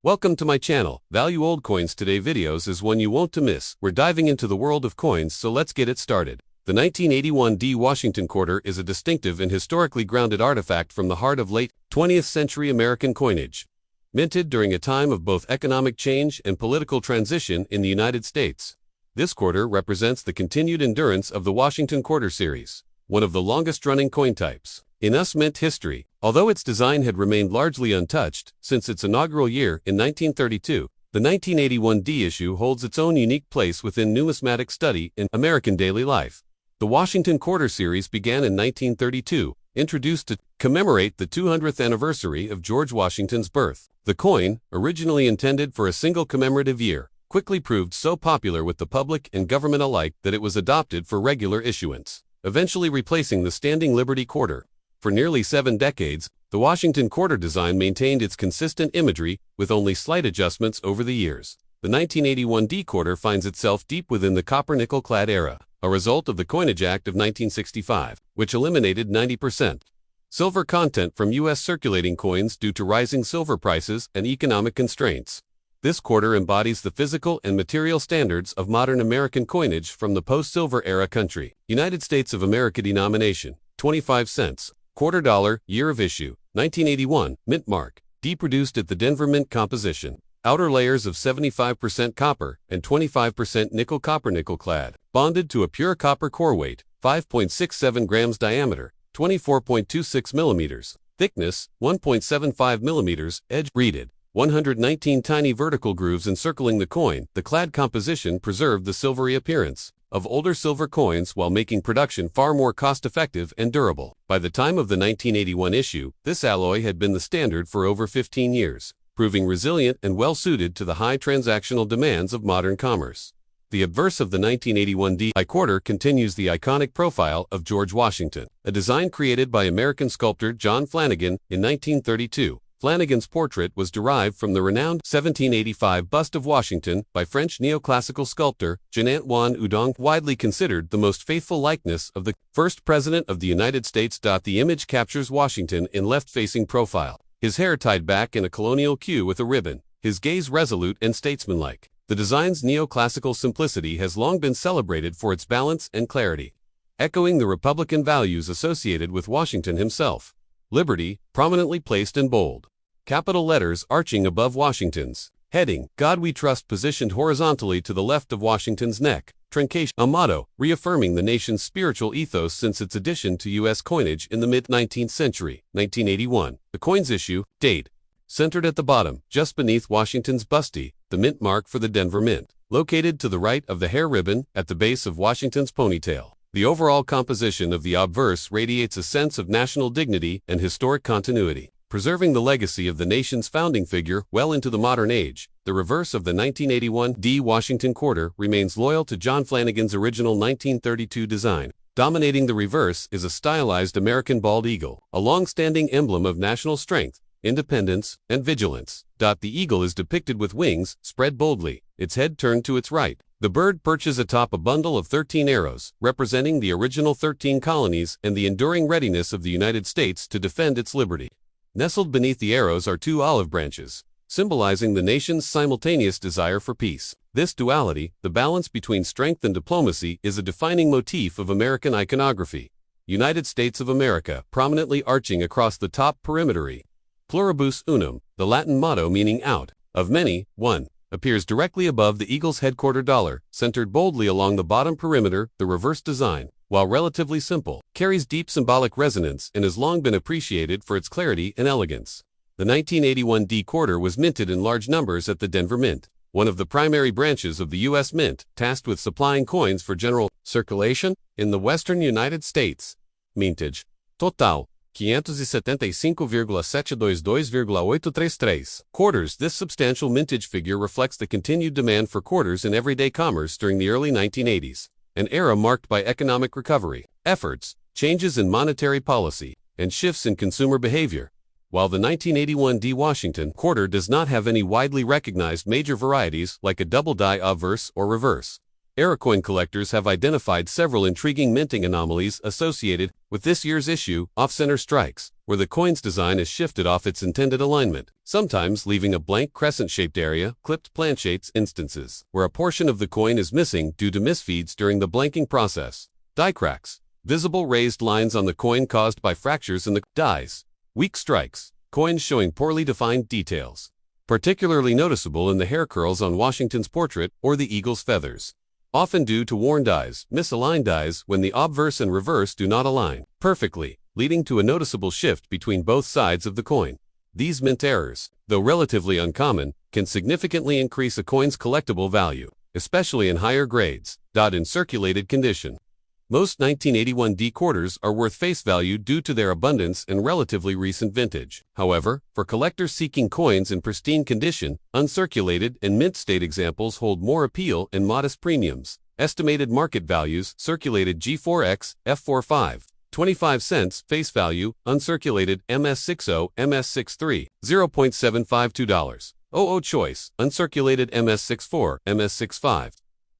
Welcome to my channel, Value Old Coins. Today videos is one you won't to miss. We're diving into the world of coins, so let's get it started. The 1981 D Washington quarter is a distinctive and historically grounded artifact from the heart of late 20th century American coinage. Minted during a time of both economic change and political transition in the United States. This quarter represents the continued endurance of the Washington quarter series, one of the longest-running coin types in US mint history. Although its design had remained largely untouched since its inaugural year in 1932, the 1981 D issue holds its own unique place within numismatic study in American daily life. The Washington quarter series began in 1932, introduced to commemorate the 200th anniversary of George Washington's birth. The coin, originally intended for a single commemorative year, quickly proved so popular with the public and government alike that it was adopted for regular issuance, eventually replacing the standing Liberty quarter. For nearly 7 decades, the Washington quarter design maintained its consistent imagery, with only slight adjustments over the years. The 1981 D quarter finds itself deep within the copper-nickel-clad era, a result of the Coinage Act of 1965, which eliminated 90% silver content from U.S. circulating coins due to rising silver prices and economic constraints. This quarter embodies the physical and material standards of modern American coinage from the post-silver era country. United States of America denomination, 25 cents. Quarter dollar, year of issue, 1981, mint mark, D produced at the Denver Mint composition. Outer layers of 75% copper and 25% nickel copper-nickel clad, bonded to a pure copper core weight, 5.67 grams diameter, 24.26 millimeters, thickness, 1.75 millimeters, edge reeded, 119 tiny vertical grooves encircling the coin. The clad composition preserved the silvery appearance of older silver coins while making production far more cost-effective and durable. By the time of the 1981 issue, this alloy had been the standard for over 15 years, proving resilient and well-suited to the high transactional demands of modern commerce. The obverse of the 1981 D quarter continues the iconic profile of George Washington, a design created by American sculptor John Flanagan in 1932. Flanagan's portrait was derived from the renowned 1785 bust of Washington by French neoclassical sculptor Jean-Antoine Houdon, widely considered the most faithful likeness of the first president of the United States. The image captures Washington in left-facing profile, his hair tied back in a colonial queue with a ribbon, his gaze resolute and statesmanlike. The design's neoclassical simplicity has long been celebrated for its balance and clarity, echoing the Republican values associated with Washington himself. Liberty, prominently placed in bold capital letters arching above Washington's heading. God We Trust positioned horizontally to the left of Washington's neck. Truncation, a motto, reaffirming the nation's spiritual ethos since its addition to U.S. coinage in the mid-19th century. 1981. The coin's issue, date. Centered at the bottom, just beneath Washington's busty, the mint mark for the Denver Mint. Located to the right of the hair ribbon, at the base of Washington's ponytail. The overall composition of the obverse radiates a sense of national dignity and historic continuity, preserving the legacy of the nation's founding figure well into the modern age. The reverse of the 1981 D Washington quarter remains loyal to John Flanagan's original 1932 design. Dominating the reverse is a stylized American bald eagle, a long-standing emblem of national strength, independence, and vigilance. The eagle is depicted with wings spread boldly, its head turned to its right. The bird perches atop a bundle of 13 arrows, representing the original 13 colonies and the enduring readiness of the United States to defend its liberty. Nestled beneath the arrows are 2 olive branches, symbolizing the nation's simultaneous desire for peace. This duality, the balance between strength and diplomacy, is a defining motif of American iconography. United States of America, prominently arching across the top perimeter. Pluribus unum, the Latin motto meaning out of many, one, appears directly above the eagle's headquarter dollar, centered boldly along the bottom perimeter. The reverse design, while relatively simple, carries deep symbolic resonance and has long been appreciated for its clarity and elegance. The 1981 D quarter was minted in large numbers at the Denver Mint, one of the primary branches of the U.S. Mint, tasked with supplying coins for general circulation in the western United States. Mintage. Total. 575,722,833. Quarters. This substantial mintage figure reflects the continued demand for quarters in everyday commerce during the early 1980s, an era marked by economic recovery efforts, changes in monetary policy, and shifts in consumer behavior. While the 1981 D Washington quarter does not have any widely recognized major varieties like a double die obverse or reverse, Era coin collectors have identified several intriguing minting anomalies associated with this year's issue: off-center strikes, where the coin's design is shifted off its intended alignment, sometimes leaving a blank crescent-shaped area; clipped planchettes, instances where a portion of the coin is missing due to misfeeds during the blanking process; die cracks, visible raised lines on the coin caused by fractures in the dies; weak strikes, coins showing poorly defined details, particularly noticeable in the hair curls on Washington's portrait or the eagle's feathers, often due to worn dies; misaligned dies when the obverse and reverse do not align perfectly, leading to a noticeable shift between both sides of the coin. These mint errors, though relatively uncommon, can significantly increase a coin's collectible value, especially in higher grades. In circulated condition, most 1981 D quarters are worth face value due to their abundance and relatively recent vintage. However, for collectors seeking coins in pristine condition, uncirculated and mint state examples hold more appeal and modest premiums. Estimated market values: circulated G4X, F45, 25 cents; face value, uncirculated MS60, MS63, $0.752. OO choice, uncirculated MS64, MS65,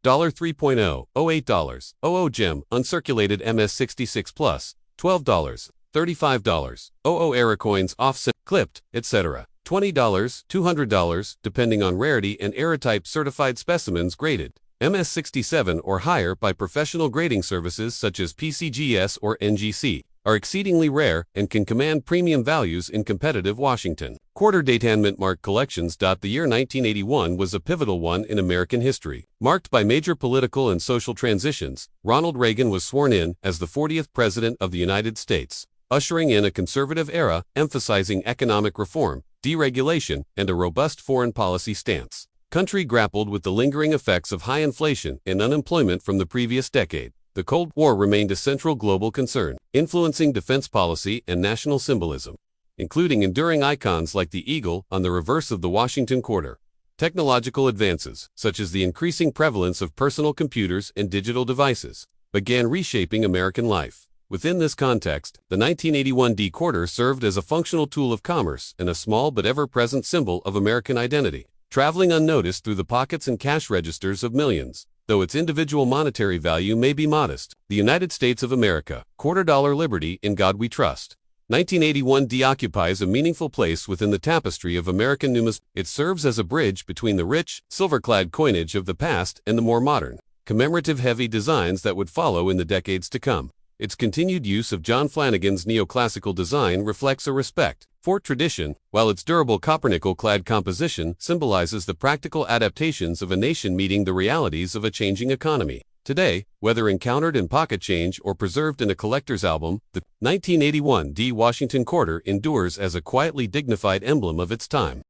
$3.0, $8. OO gem, uncirculated MS66 plus, $12, $35. OO era coins, offset, clipped, etc., $20, $200, depending on rarity and era type. Certified specimens graded MS67 or higher by professional grading services such as PCGS or NGC are exceedingly rare and can command premium values in competitive Washington quarter date and mint mark collections. The year 1981 was a pivotal one in American history, marked by major political and social transitions. Ronald Reagan was sworn in as the 40th President of the United States, ushering in a conservative era emphasizing economic reform, deregulation, and a robust foreign policy stance. Country grappled with the lingering effects of high inflation and unemployment from the previous decade. The Cold War remained a central global concern, influencing defense policy and national symbolism, including enduring icons like the eagle on the reverse of the Washington quarter. Technological advances, such as the increasing prevalence of personal computers and digital devices, began reshaping American life. Within this context, the 1981 D quarter served as a functional tool of commerce and a small but ever-present symbol of American identity, traveling unnoticed through the pockets and cash registers of millions. Though its individual monetary value may be modest, the United States of America, $quarter liberty, in God we trust. 1981 D occupies a meaningful place within the tapestry of American numismatics. It serves as a bridge between the rich, silver-clad coinage of the past and the more modern, commemorative-heavy designs that would follow in the decades to come. Its continued use of John Flanagan's neoclassical design reflects a respect for tradition, while its durable copper-nickel-clad composition symbolizes the practical adaptations of a nation meeting the realities of a changing economy. Today, whether encountered in pocket change or preserved in a collector's album, the 1981 D Washington quarter endures as a quietly dignified emblem of its time.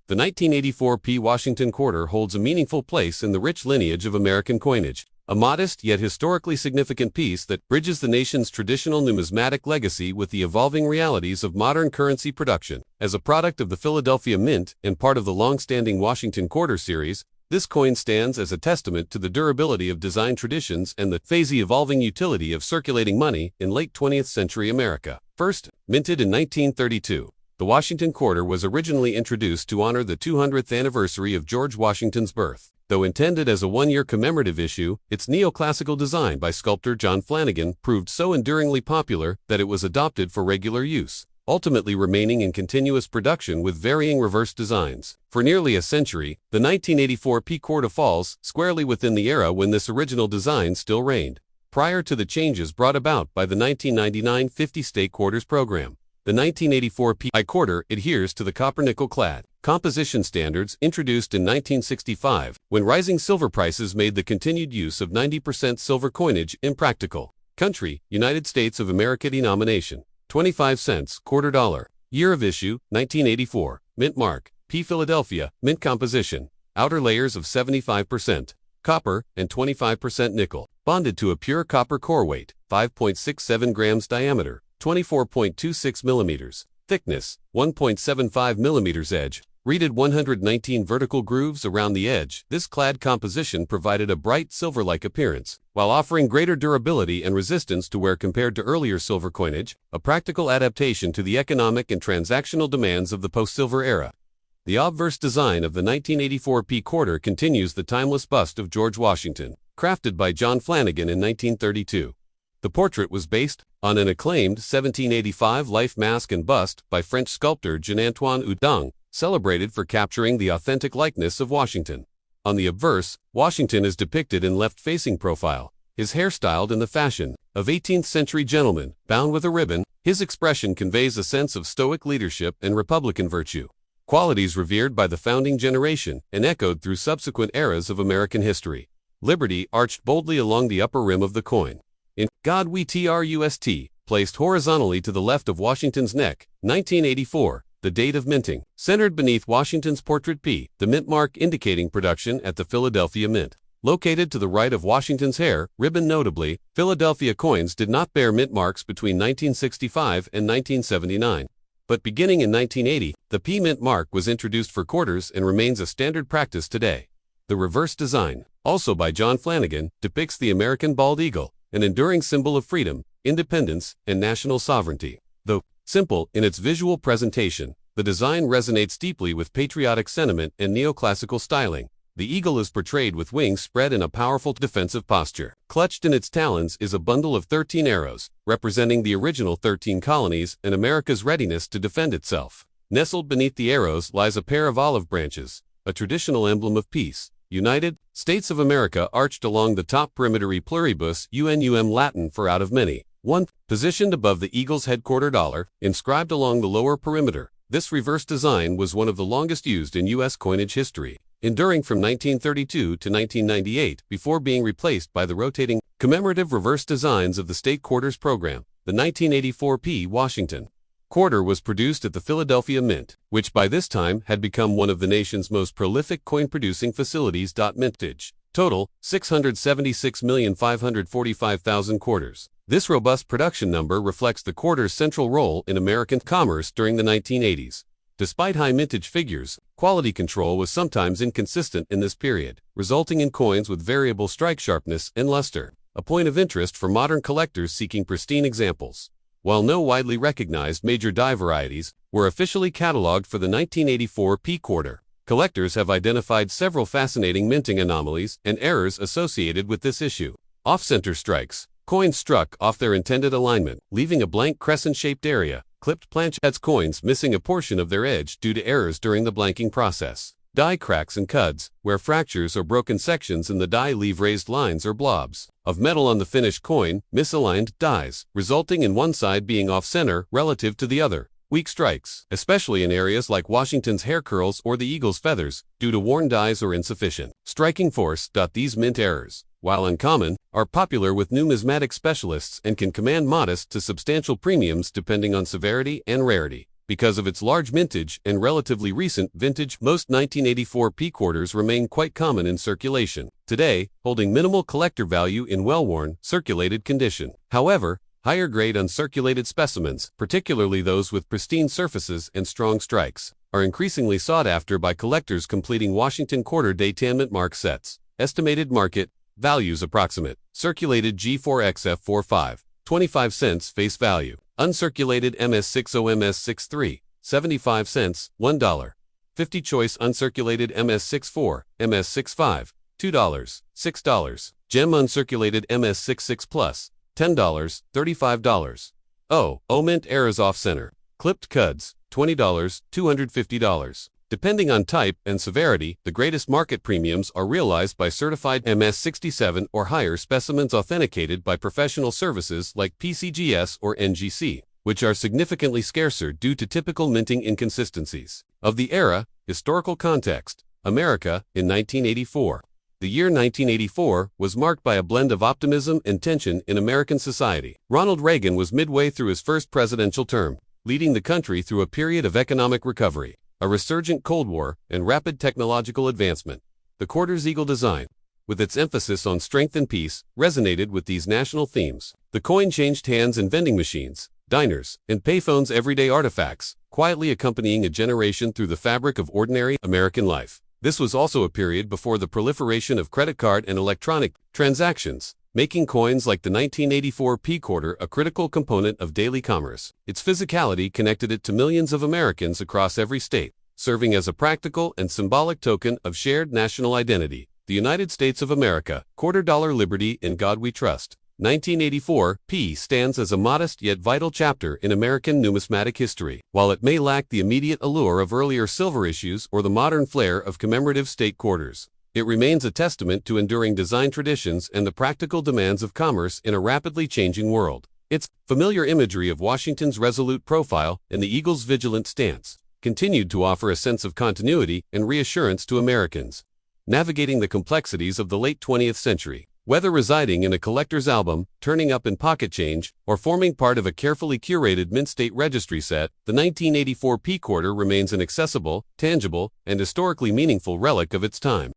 The 1984 P Washington quarter holds a meaningful place in the rich lineage of American coinage, a modest yet historically significant piece that bridges the nation's traditional numismatic legacy with the evolving realities of modern currency production. As a product of the Philadelphia Mint and part of the long-standing Washington quarter series, this coin stands as a testament to the durability of design traditions and the phase-evolving utility of circulating money in late 20th century America. First, minted in 1932, the Washington quarter was originally introduced to honor the 200th anniversary of George Washington's birth. Though intended as a one-year commemorative issue, its neoclassical design by sculptor John Flanagan proved so enduringly popular that it was adopted for regular use, ultimately remaining in continuous production with varying reverse designs. For nearly a century, the 1984 P quarter falls squarely within the era when this original design still reigned, prior to the changes brought about by the 1999 50 state quarters program. The 1984 P quarter adheres to the copper-nickel-clad composition standards introduced in 1965, when rising silver prices made the continued use of 90% silver coinage impractical. Country: United States of America. Denomination: 25 cents, quarter dollar. Year of issue: 1984. Mint mark: P Philadelphia. Mint composition: outer layers of 75% copper and 25% nickel, bonded to a pure copper core. Weight: 5.67 grams. Diameter: 24.26 millimeters. Thickness: 1.75 millimeters. Edge: reeded 119 vertical grooves around the edge. This clad composition provided a bright silver-like appearance, while offering greater durability and resistance to wear compared to earlier silver coinage, a practical adaptation to the economic and transactional demands of the post-silver era. The obverse design of the 1984 P quarter continues the timeless bust of George Washington, crafted by John Flanagan in 1932. The portrait was based on an acclaimed 1785 life mask and bust by French sculptor Jean-Antoine Houdin, celebrated for capturing the authentic likeness of Washington. On the obverse, Washington is depicted in left-facing profile, his hair styled in the fashion of 18th-century gentlemen, bound with a ribbon. His expression conveys a sense of stoic leadership and republican virtue, qualities revered by the founding generation and echoed through subsequent eras of American history. Liberty arched boldly along the upper rim of the coin. In God We Trust, placed horizontally to the left of Washington's neck, 1984, the date of minting, centered beneath Washington's portrait P, the mint mark indicating production at the Philadelphia Mint. Located to the right of Washington's hair ribbon. Notably, Philadelphia coins did not bear mint marks between 1965 and 1979. But beginning in 1980, the P mint mark was introduced for quarters and remains a standard practice today. The reverse design, also by John Flanagan, depicts the American bald eagle, an enduring symbol of freedom, independence, and national sovereignty. Though simple in its visual presentation, the design resonates deeply with patriotic sentiment and neoclassical styling. The eagle is portrayed with wings spread in a powerful defensive posture. Clutched in its talons is a bundle of 13 arrows, representing the original 13 colonies and America's readiness to defend itself. Nestled beneath the arrows lies a pair of olive branches, a traditional emblem of peace. United States of America arched along the top perimeteri pluribus unum Latin for out of many. 1. Positioned above the eagle's headquarter dollar, inscribed along the lower perimeter. This reverse design was one of the longest used in U.S. coinage history, enduring from 1932 to 1998 before being replaced by the rotating, commemorative reverse designs of the State Quarters program. The 1984 P. Washington quarter was produced at the Philadelphia Mint, which by this time had become one of the nation's most prolific coin-producing facilities. Mintage. Total, 676,545,000 quarters. This robust production number reflects the quarter's central role in American commerce during the 1980s. Despite high mintage figures, quality control was sometimes inconsistent in this period, resulting in coins with variable strike sharpness and luster, a point of interest for modern collectors seeking pristine examples. While no widely recognized major die varieties were officially cataloged for the 1984 P quarter, collectors have identified several fascinating minting anomalies and errors associated with this issue. Off-center strikes. Coins struck off their intended alignment, leaving a blank crescent-shaped area. Clipped planchettes. Coins missing a portion of their edge due to errors during the blanking process. Die cracks and cuds, where fractures or broken sections in the die leave raised lines or blobs of metal on the finished coin. Misaligned dies, resulting in one side being off-center relative to the other. Weak strikes, especially in areas like Washington's hair curls or the eagle's feathers, due to worn dies or insufficient striking force. These mint errors, while uncommon, are popular with numismatic specialists and can command modest to substantial premiums depending on severity and rarity. Because of its large mintage and relatively recent vintage, most 1984 P quarters remain quite common in circulation today, holding minimal collector value in well-worn, circulated condition. However, higher-grade uncirculated specimens, particularly those with pristine surfaces and strong strikes, are increasingly sought after by collectors completing Washington quarter-day mint mark sets. Estimated market values approximate. Circulated G4XF45, 25 cents face value. Uncirculated MS60 MS63, 75 cents, $1. 50 choice uncirculated MS64, MS65, $2, $6. Gem uncirculated MS66 Plus, $10, $35. O mint errors off center. Clipped cuds, $20, $250. Depending on type and severity, the greatest market premiums are realized by certified MS67 or higher specimens authenticated by professional services like PCGS or NGC, which are significantly scarcer due to typical minting inconsistencies. Of the era, historical context, America, in 1984. The year 1984 was marked by a blend of optimism and tension in American society. Ronald Reagan was midway through his first presidential term, leading the country through a period of economic recovery, a resurgent Cold War, and rapid technological advancement. The quarter's eagle design, with its emphasis on strength and peace, resonated with these national themes. The coin changed hands in vending machines, diners, and payphones, everyday artifacts, quietly accompanying a generation through the fabric of ordinary American life. This was also a period before the proliferation of credit card and electronic transactions, making coins like the 1984 P quarter a critical component of daily commerce. Its physicality connected it to millions of Americans across every state. serving as a practical and symbolic token of shared national identity. The United States of America, $quarter Liberty in God We Trust. 1984, P stands as a modest yet vital chapter in American numismatic history. While it may lack the immediate allure of earlier silver issues or the modern flair of commemorative state quarters, it remains a testament to enduring design traditions and the practical demands of commerce in a rapidly changing world. Its familiar imagery of Washington's resolute profile and the eagle's vigilant stance continued to offer a sense of continuity and reassurance to Americans navigating the complexities of the late 20th century. Whether residing in a collector's album, turning up in pocket change, or forming part of a carefully curated mint state registry set, the 1984 P quarter remains an accessible, tangible, and historically meaningful relic of its time.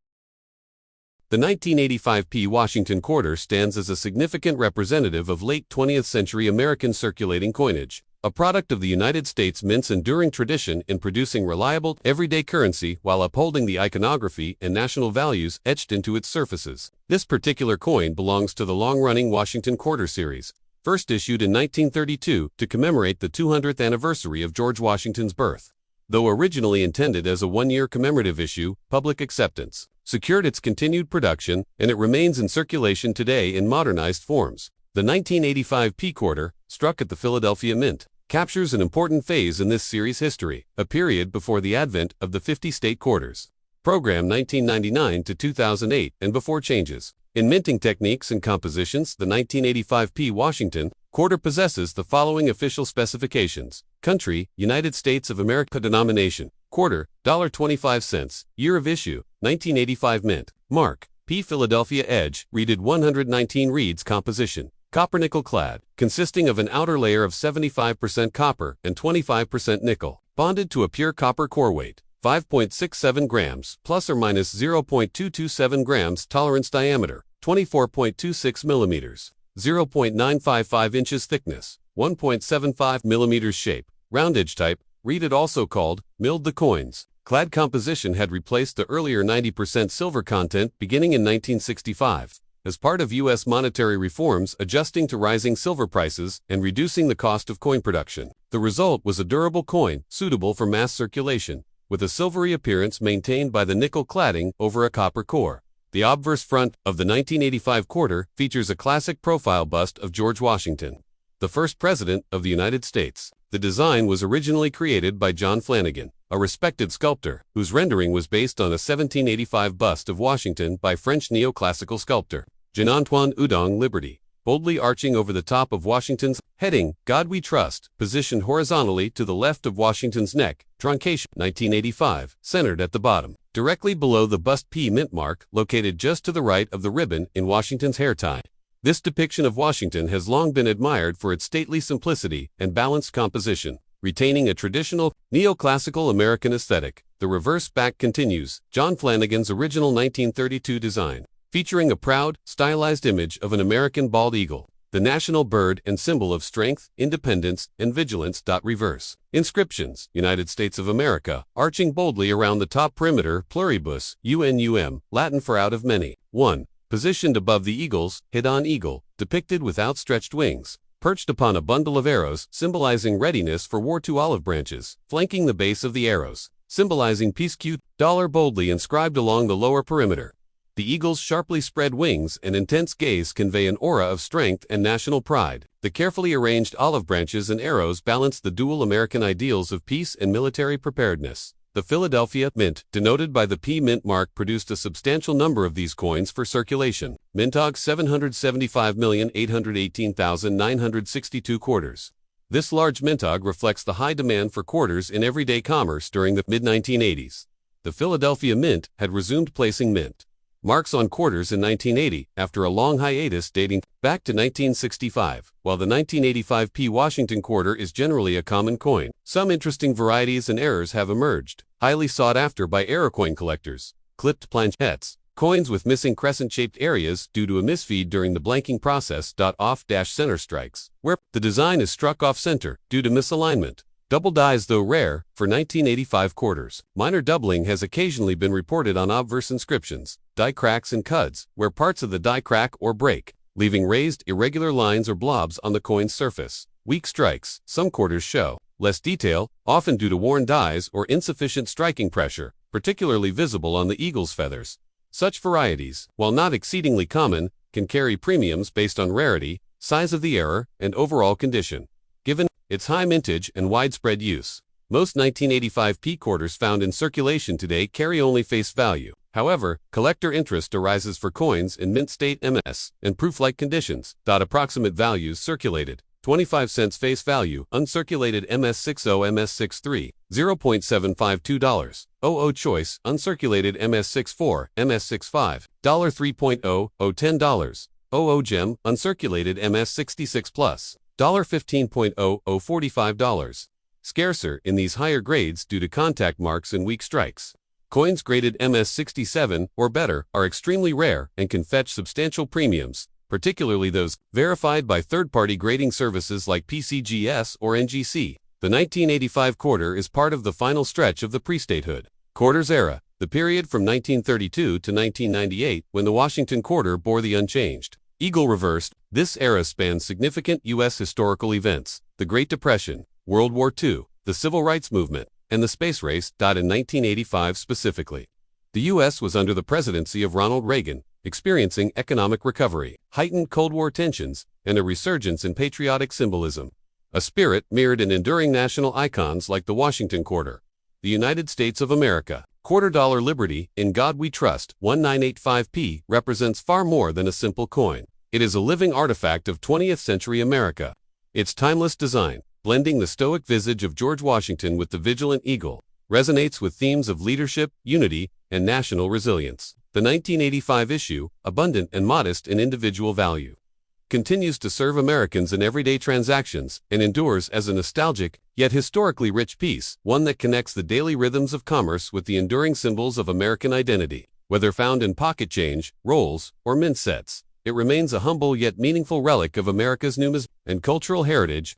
The 1985 P Washington quarter stands as a significant representative of late 20th century American circulating coinage, a product of the United States Mint's enduring tradition in producing reliable, everyday currency while upholding the iconography and national values etched into its surfaces. This particular coin belongs to the long-running Washington Quarter series, first issued in 1932 to commemorate the 200th anniversary of George Washington's birth. Though originally intended as a one-year commemorative issue, public acceptance secured its continued production, and it remains in circulation today in modernized forms. The 1985 P quarter, struck at the Philadelphia Mint, captures an important phase in this series' history, a period before the advent of the 50 state quarters. Program 1999 to 2008 and before changes. In minting techniques and compositions, the 1985 P Washington quarter possesses the following official specifications. Country, United States of America. Denomination, quarter, $.25. Year of issue, 1985 Mint. Mark, P Philadelphia Edge, reeded 119 reeds. Composition, copper nickel clad, consisting of an outer layer of 75% copper and 25% nickel, bonded to a pure copper core weight, 5.67 grams, plus or minus 0.227 grams. Tolerance diameter, 24.26 millimeters, 0.955 inches thickness, 1.75 millimeters shape, roundage type, reeded also called, milled. The coins clad composition had replaced the earlier 90% silver content beginning in 1965. As part of U.S. monetary reforms adjusting to rising silver prices and reducing the cost of coin production. The result was a durable coin suitable for mass circulation, with a silvery appearance maintained by the nickel cladding over a copper core. The obverse front of the 1985 quarter features a classic profile bust of George Washington, the first president of the United States. The design was originally created by John Flanagan, a respected sculptor, whose rendering was based on a 1785 bust of Washington by French neoclassical sculptor Jean-Antoine Houdon. Liberty, boldly arching over the top of Washington's heading, God We Trust, positioned horizontally to the left of Washington's neck, truncation, 1985, centered at the bottom, directly below the bust P mint mark, located just to the right of the ribbon in Washington's hair tie. This depiction of Washington has long been admired for its stately simplicity and balanced composition, retaining a traditional, neoclassical American aesthetic. The reverse back continues John Flanagan's original 1932 design, featuring a proud, stylized image of an American bald eagle, the national bird and symbol of strength, independence, and vigilance. Reverse inscriptions, United States of America, arching boldly around the top perimeter, pluribus, unum, Latin for out of many. 1. Positioned above the eagle's head-on eagle, depicted with outstretched wings, perched upon a bundle of arrows, symbolizing readiness for war. 2 olive branches, flanking the base of the arrows, symbolizing peace. Q. Boldly inscribed along the lower perimeter. The eagle's sharply spread wings and intense gaze convey an aura of strength and national pride. The carefully arranged olive branches and arrows balance the dual American ideals of peace and military preparedness. The Philadelphia Mint, denoted by the P mint mark, produced a substantial number of these coins for circulation. Mintog 775,818,962 quarters. This large mintog reflects the high demand for quarters in everyday commerce during the mid-1980s. The Philadelphia Mint had resumed placing mint marks on quarters in 1980 after a long hiatus dating back to 1965. While the 1985 P Washington quarter is generally a common coin, some interesting varieties and errors have emerged, highly sought after by error coin collectors. Clipped planchettes, coins with missing crescent-shaped areas due to a misfeed during the blanking process. Off-center strikes, where the design is struck off-center due to misalignment. Double dies, though rare, for 1985 quarters. Minor doubling has occasionally been reported on obverse inscriptions, die cracks and cuds, where parts of the die crack or break, leaving raised, irregular lines or blobs on the coin's surface. Weak strikes, some quarters show less detail, often due to worn dies or insufficient striking pressure, particularly visible on the eagle's feathers. Such varieties, while not exceedingly common, can carry premiums based on rarity, size of the error, and overall condition. Given its high mintage and widespread use, most 1985 P quarters found in circulation today carry only face value. However, collector interest arises for coins in mint state MS and proof-like conditions. Approximate values circulated: 25 cents face value, uncirculated MS60 MS63, $0.752. 00 choice, uncirculated MS64, MS65, $3.0, $10. 00 gem, uncirculated MS66 plus, $15.0, $45. Scarcer in these higher grades due to contact marks and weak strikes. Coins graded MS67 or better are extremely rare and can fetch substantial premiums, particularly those verified by third-party grading services like PCGS or NGC. The 1985 quarter is part of the final stretch of the pre-statehood quarters era, the period from 1932 to 1998 when the Washington quarter bore the unchanged eagle reversed. This era spans significant U.S. historical events: the Great Depression, World War II, the Civil Rights Movement, and the space race. In 1985 specifically, the U.S. was under the presidency of Ronald Reagan, experiencing economic recovery, heightened Cold War tensions, and a resurgence in patriotic symbolism, a spirit mirrored in enduring national icons like the Washington Quarter. The United States of America $quarter Liberty, in God We Trust, 1985p, represents far more than a simple coin. It is a living artifact of 20th century America. Its timeless design, blending the stoic visage of George Washington with the vigilant eagle, resonates with themes of leadership, unity, and national resilience. The 1985 issue, abundant and modest in individual value, continues to serve Americans in everyday transactions and endures as a nostalgic, yet historically rich piece, one that connects the daily rhythms of commerce with the enduring symbols of American identity. Whether found in pocket change, rolls, or mint sets, it remains a humble yet meaningful relic of America's numismatic and cultural heritage,